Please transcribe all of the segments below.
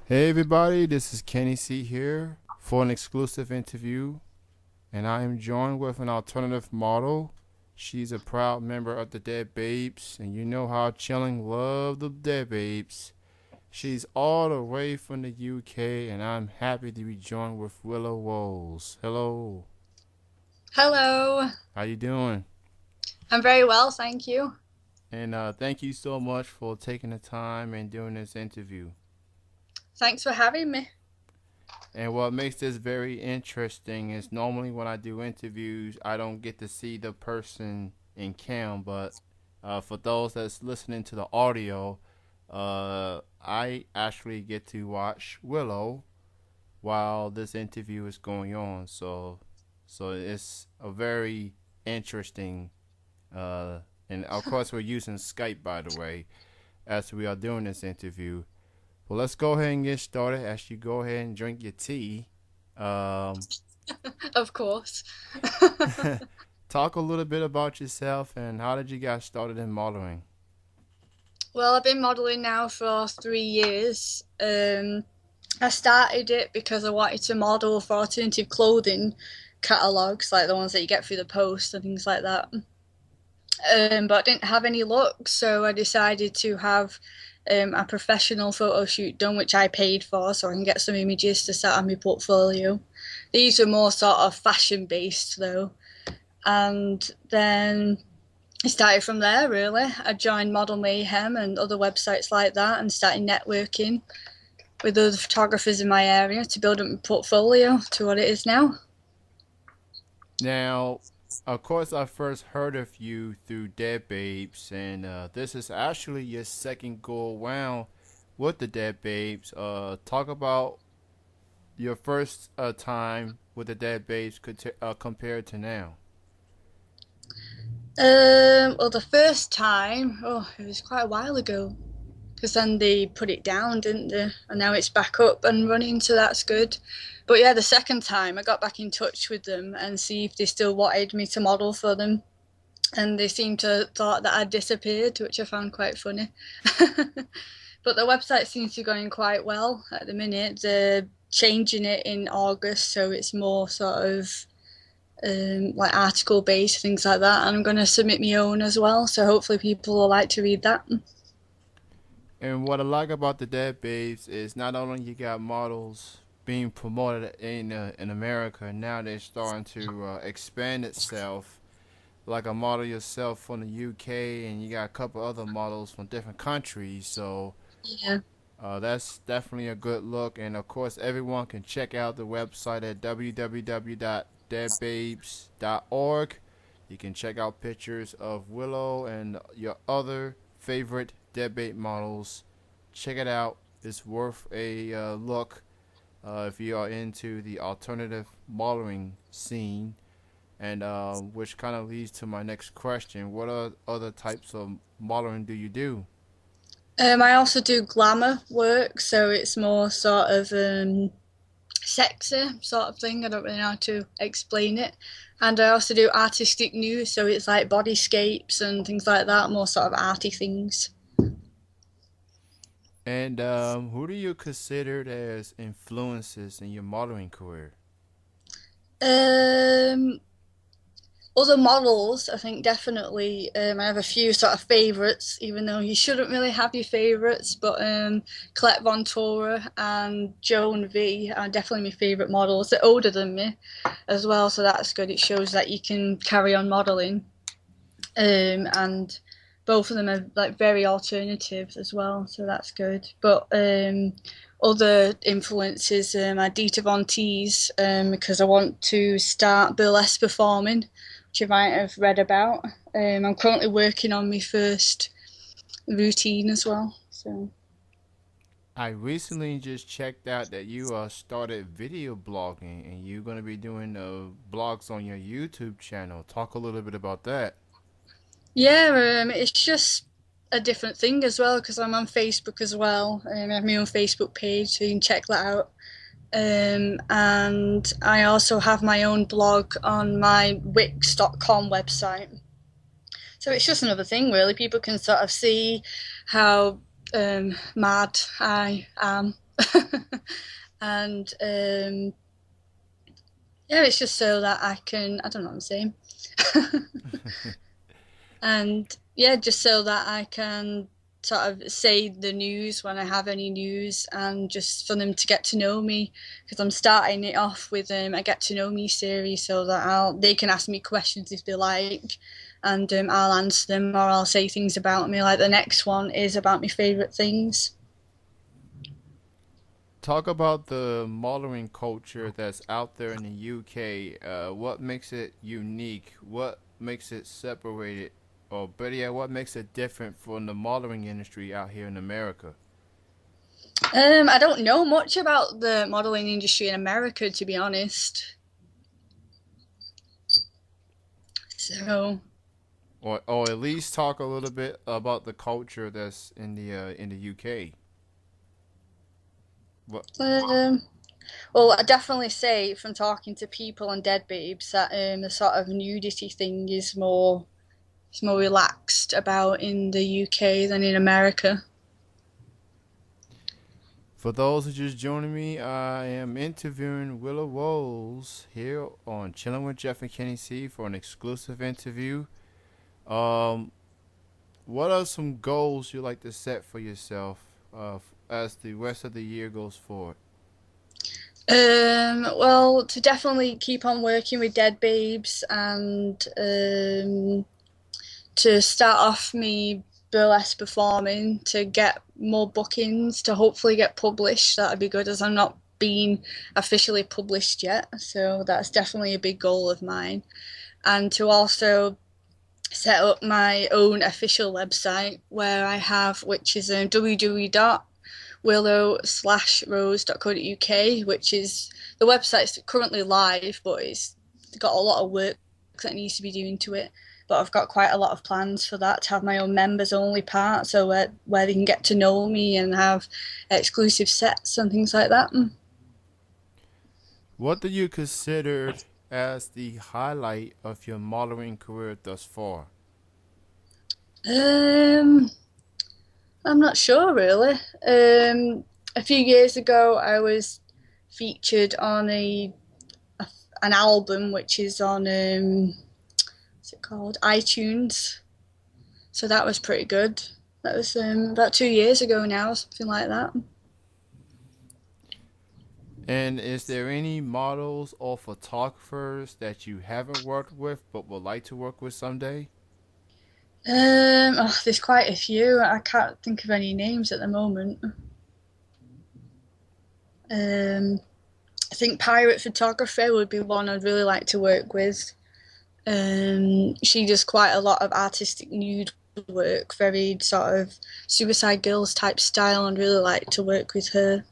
Hey everybody, this is Kenny C here for an exclusive interview, and I am joined with an alternative model. She's a proud member of the Dead Babes, and you know how Chilling love the Dead Babes. She's all the way from the UK, and I'm happy to be joined with Willow Woles. Hello, Hello. how you doing? I'm very well, thank you. And thank you so much for taking the time and doing this interview. Thanks for having me. And what makes this very interesting is normally when I do interviews, I don't get to see the person in cam, but for those that's listening to the audio, I actually get to watch Willow while this interview is going on. So it's a very interesting, and of course we're using Skype by the way, as we are doing this interview. Well, let's go ahead and get started. As you go ahead and drink your tea, um, Of course. talk a little bit about yourself and how did you get started in modeling? Well, I've been modeling now for 3 years. I started it because I wanted to model for alternative clothing catalogs, like the ones that you get through the post and things like that. But I didn't have any luck, so I decided to have a professional photo shoot done, which I paid for, so I can get some images to set on my portfolio. These are more sort of fashion based though. And then I started from there really. I joined Model Mayhem and other websites like that and started networking with other photographers in my area to build up my portfolio to what it is now. Now, of course, I first heard of you through Dead Babes, and this is actually your second go around with the Dead Babes. Talk about your first time with the Dead Babes compared to now. Well, the first time, oh, it was quite a while ago, because then they put it down, didn't they? And now it's back up and running, so that's good. But yeah, the second time I got back in touch with them and see if they still wanted me to model for them, and they seemed to thought that I'd disappeared, which I found quite funny. But the website seems to be going quite well at the minute. They're changing it in August, so it's more sort of like article based things like that. And I'm going to submit my own as well, so hopefully people will like to read that. And what I like about the Dead Babes is not only you got models being promoted in America, now they're starting to expand itself. Like a model yourself from the UK, and you got a couple other models from different countries. So Yeah. that's definitely a good look. And of course, everyone can check out the website at www.deadbabes.org. You can check out pictures of Willow and your other favorite deadbait models. Check it out. It's worth a look if you are into the alternative modeling scene. And which kind of leads to my next question. What other types of modeling do you do? I also do glamour work, so it's more sort of sexy sort of thing. I don't really know how to explain it. And I also do artistic news, so it's like bodyscapes and things like that, more sort of arty things. And who do you consider as influences in your modeling career? Um, Other models, I think definitely. I have a few sort of favourites, even though you shouldn't really have your favourites. But Colette Von Tora and Joan V are definitely my favourite models. They're older than me as well, so that's good. It shows that you can carry on modelling. And both of them are like very alternative as well, so that's good. But other influences are Dita Von Teese, because I want to start burlesque performing, which you might have read about. I'm currently working on my first routine as well. So I recently just checked out that you started video blogging and you're going to be doing blogs on your YouTube channel. Talk a little bit about that. yeah, it's just a different thing as well because I'm on Facebook as well. I have my own Facebook page, so you can check that out. And I also have my own blog on my Wix.com website. So it's just another thing, really. People can sort of see how mad I am And yeah, it's just so that I can, I don't know what I'm saying. And yeah, just so that I can sort of say the news when I have any news, and just for them to get to know me, because I'm starting it off with a get to know me series, so that they can ask me questions if they like, and I'll answer them, or I'll say things about me. Like the next one is about my favorite things. Talk about the modeling culture that's out there in the UK. What makes it unique? What makes it separated? Or better yet, what makes it different from the modeling industry out here in America? I don't know much about the modeling industry in America, to be honest. So Or at least talk a little bit about the culture that's in the UK. What um, well, I definitely say from talking to people and dead babes that the sort of nudity thing is more relaxed about in the UK than in America. For those who just joining me, I am interviewing Willow Woles here on Chilling with Jeff and Kenny C for an exclusive interview. Um, what are some goals you like to set for yourself as the rest of the year goes forward? Well, to definitely keep on working with dead babes, and to start off me burlesque performing, to get more bookings, to hopefully get published. That'd be good, as I'm not being officially published yet, so that's definitely a big goal of mine. And to also set up my own official website where I have, which is www.willow-rose.co.uk, which is the website's currently live, but it's got a lot of work that needs to be doing to it. But I've got quite a lot of plans for that, to have my own members only part, so where they can get to know me and have exclusive sets and things like that. What do you consider as the highlight of your modeling career thus far? Um, I'm not sure really. A few years ago, I was featured on an album which is on what's it called, iTunes. So that was pretty good. That was about 2 years ago now, something like that. And is there any models or photographers that you haven't worked with but would like to work with someday? There's quite a few. I can't think of any names at the moment. Um, I think pirate photography would be one I'd really like to work with. She does quite a lot of artistic nude work, very sort of Suicide Girls type style, and really like to work with her.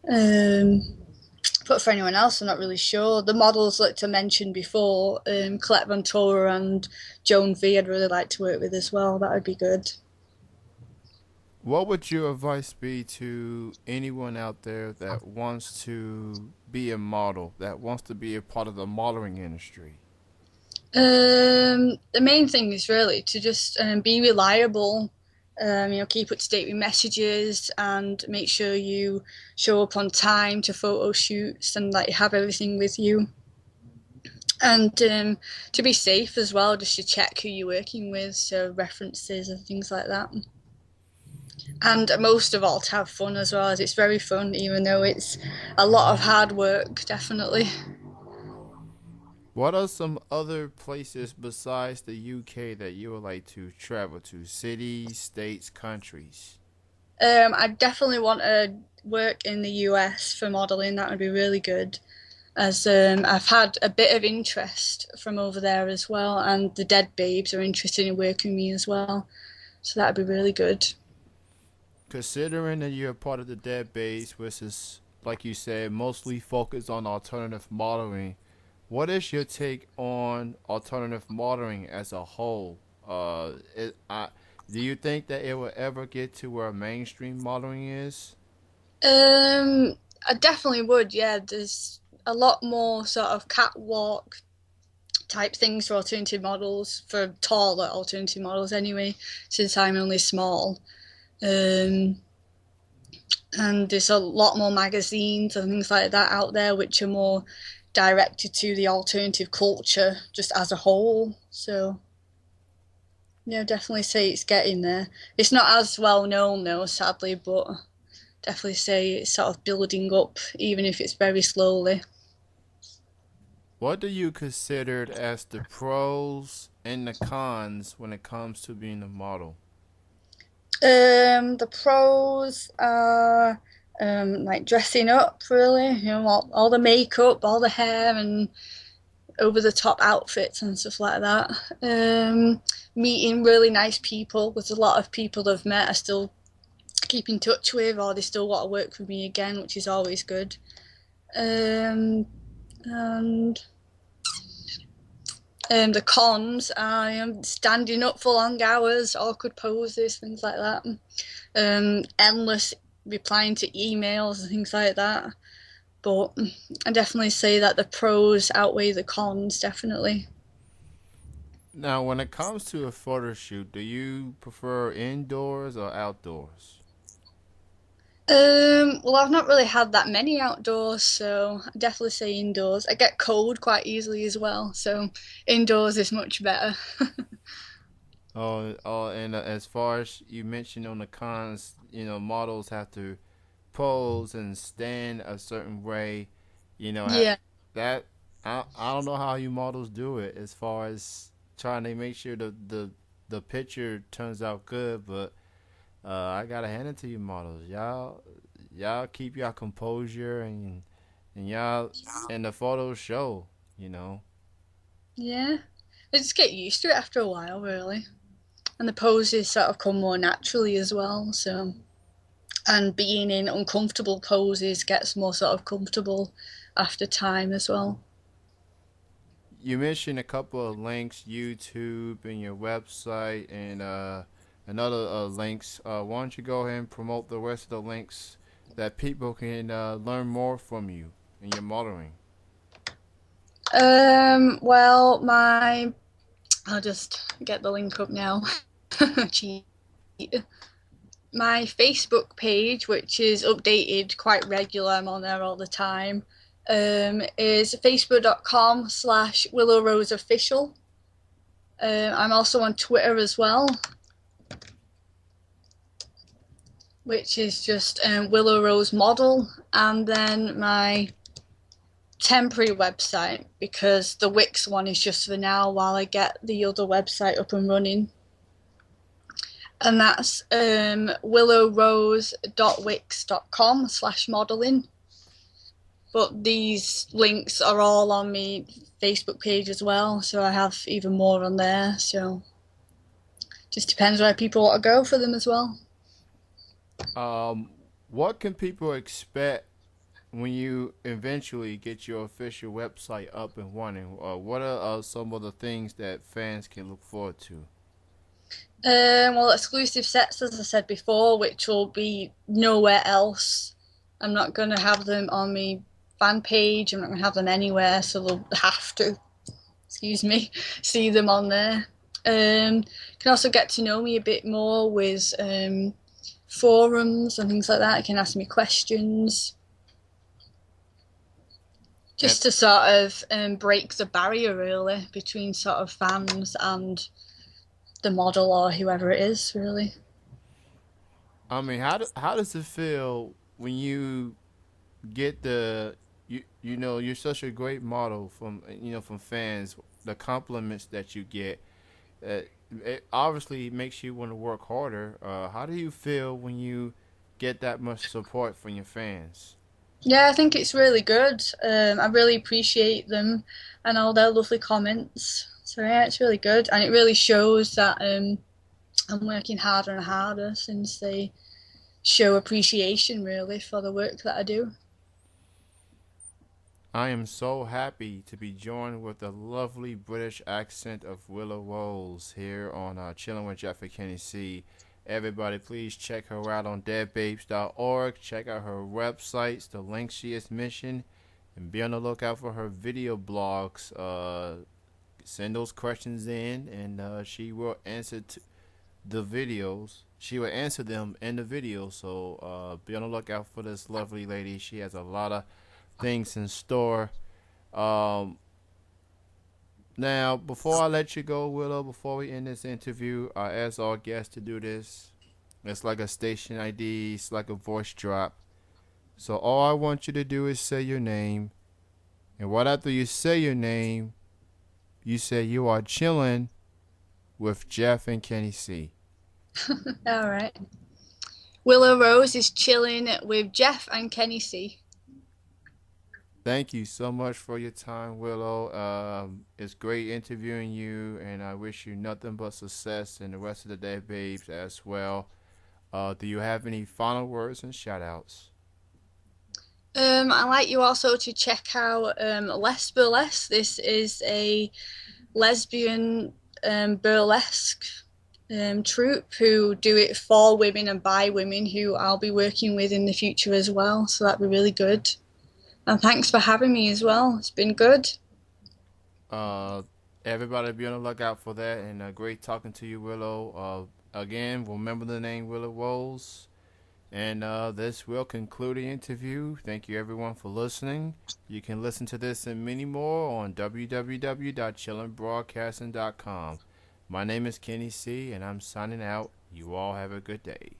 Um, but for anyone else, I'm not really sure. The models like to mention before, Colette Ventura and Joan V, I'd really like to work with as well. That would be good. What would your advice be to anyone out there that wants to be a model, that wants to be a part of the modeling industry? The main thing is really to just be reliable. Keep up to date with messages, and make sure you show up on time to photo shoots, and like have everything with you. And to be safe as well, just to check who you're working with, so references and things like that. And most of all, to have fun as well, as it's very fun, even though it's a lot of hard work, definitely. What are some other places besides the UK that you would like to travel to? Cities, states, countries? I definitely want to work in the US for modelling. That would be really good, as I've had a bit of interest from over there as well, and the Dead Babes are interested in working with me as well. So that would be really good. Considering that you're a part of the dead base, which is, like you said, mostly focused on alternative modeling, what is your take on alternative modeling as a whole? Do you think that it will ever get to where mainstream modeling is? I definitely would. Yeah, there's a lot more sort of catwalk type things for alternative models, for taller alternative models anyway, since I'm only small. Um, And there's a lot more magazines and things like that out there which are more directed to the alternative culture just as a whole. So yeah, definitely say it's getting there. It's not as well known though, sadly, but definitely say it's sort of building up, even if it's very slowly. What do you consider as the pros and the cons when it comes to being a model? The pros are like dressing up, really. You know, all the makeup, all the hair, and over the top outfits and stuff like that. Meeting really nice people. There's a lot of people I've met I still keep in touch with, or they still want to work with me again, which is always good. Um, and the cons are standing up for long hours, awkward poses, things like that. Endless replying to emails and things like that. But I definitely say that the pros outweigh the cons, definitely. Now, when it comes to a photo shoot, do you prefer indoors or outdoors? Well, I've not really had that many outdoors, so I definitely say indoors. I get cold quite easily as well, so indoors is much better. And as far as you mentioned on the cons, models have to pose and stand a certain way. Yeah, That I don't know how you models do it as far as trying to make sure the picture turns out good, but I gotta hand it to you models. Y'all keep y'all composure and y'all and the photos show, you know. yeah. I just get used to it after a while, really. And the poses sort of come more naturally as well, so. And being in uncomfortable poses gets more sort of comfortable after time as well. You mentioned a couple of links, YouTube and your website, and another links. Why don't you go ahead and promote the rest of the links that people can learn more from you and your modeling? Well, I'll just get the link up now. Cheat. My Facebook page, which is updated quite regular, I'm on there all the time, is facebook.com/Willow Rose Official. I'm also on Twitter as well, which is just Willow Rose Model, and then my temporary website because the Wix one is just for now while I get the other website up and running. And that's willowrose.wix.com/modeling. But these links are all on my Facebook page as well, so I have even more on there. So just depends where people want to go for them as well. Um, what can people expect when you eventually get your official website up and running? What are some of the things that fans can look forward to? Well, exclusive sets, as I said before, which will be nowhere else. I'm not going to have them on my fan page. I'm not going to have them anywhere, so they'll have to, excuse me, see them on there. You can also get to know me a bit more with forums and things like that. You can ask me questions And just to sort of break the barrier really between sort of fans and the model or whoever it is, really. I mean, how does it feel when you get you're such a great model from from fans, the compliments that you get, it obviously makes you want to work harder. How do you feel when you get that much support from your fans? Yeah, I think it's really good. I really appreciate them and all their lovely comments. So yeah, it's really good, and it really shows that I'm working harder and harder since they show appreciation really for the work that I do. I am so happy to be joined with the lovely British accent of Willow Rose here on Chilling with Jeffrey Tennessee. Everybody, please check her out on deadbabes.org. Check out her websites, the links she has mentioned, and be on the lookout for her video blogs. Send those questions in, and she will answer the videos she will answer them in the video. So be on the lookout for this lovely lady. She has a lot of things in store. Um, Now, before I let you go, Willow, before we end this interview, I ask all guests to do this. It's like a station ID, it's like a voice drop. So all I want you to do is say your name. And right after you say your name, you say you are chilling with Jeff and Kenny C. All right. Willow Rose is chilling with Jeff and Kenny C. Thank you so much for your time, Willow. It's great interviewing you, and I wish you nothing but success in the rest of the day, babes, as well. Do you have any final words and shout outs? I'd like you also to check out Les Burlesque. This is a lesbian burlesque troupe who do it for women and by women who I'll be working with in the future as well. So that'd be really good. And thanks for having me as well. It's been good. Uh, Everybody be on the lookout for that, and great talking to you, Willow. Again, remember the name Willow Rose. And this will conclude the interview. Thank you, everyone, for listening. You can listen to this and many more on www.chillingbroadcasting.com. My name is Kenny C, and I'm signing out. You all have a good day.